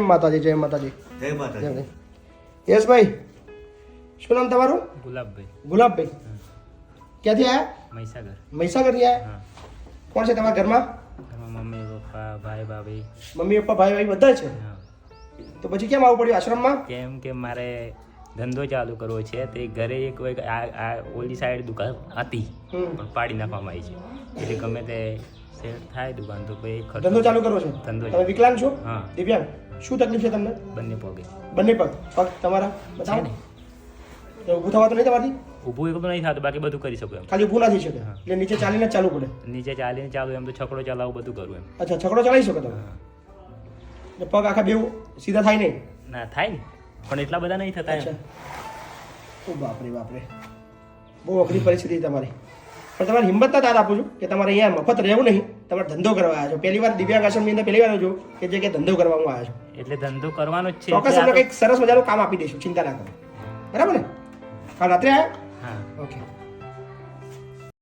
માતાજી જય માતાજી. જય માતાજી. યશભાઈ શું નામ તમારું? ગુલાબભાઈ. ગુલાબભાઈ. ક્યાંથી આયા? મહીસાગર. મહીસાગરથી આયા? હા. કોણ છે તમારા ઘરમાં? એમાં મમ્મી પપ્પા ભાઈ ભાભી. મમ્મી પપ્પા ભાઈ ભાઈ બધા છે. હા. તો પછી કેમ આવવું પડ્યું આશ્રમમાં? કેમ કે મારે ધંધો ચાલુ કરવો છે તે ઘરે એક આ ઓલી સાઈડ દુકાન હતી પણ પાડી નાખવામાં આવી છે એટલે ગમે તે સેટ થાય દુકાન તો ભાઈ ધંધો ચાલુ કરવો છે? ધંધો તમે વિકલાંગ છો? હા. દિવ્યાંગ? શું તકલીફ છે તમને? બંને પગે બંને પગ તમારા છે બતાવો. ને તો ઊભું થવા તો નહીં તમારથી? ઊભું એકલું નહીં થતું બાકી બધું કરી શકું એમ. ખાલી ઊભું ના થઈ શકે હા. એટલે નીચે ચાલીને જ ચાલવું પડે. નીચે ચાલીને ચાલુ એમ તો છકડો ચલાવું બધું કરું એમ. અચ્છા છકડો ચલાવી શકો તમે? હા. એટલે પગ આખા બેવ સીધા થાય નહીં? ના થાય ને પણ એટલા બધા નહીં થતા અચ્છા. એમ. ઓ બાપરે બાપરે, બહુ અઘરી પરિસ્થિતિ તમારી. પણ તમારી હિંમતના દાદ આપું છું કે તમારે અહીંયા મફત રહેવું નહીં, તમારે ધંધો કરવા આવ્યા છો. પહેલી વાર દિવ્યાંગ આશ્રમની અંદર પહેલી વાર છું કે જે કે ધંધો કરવામાં આવ્યા છો. એટલે ધંધો કરવાનો જ છે ચોક્કસ એટલે તમને આ તો- કંઈક સરસ મજાનું કામ આપી દઈશું, ચિંતા ના કરો. બરાબર ને? કાલ રાત્રે આવ્યા? હા ઓકે.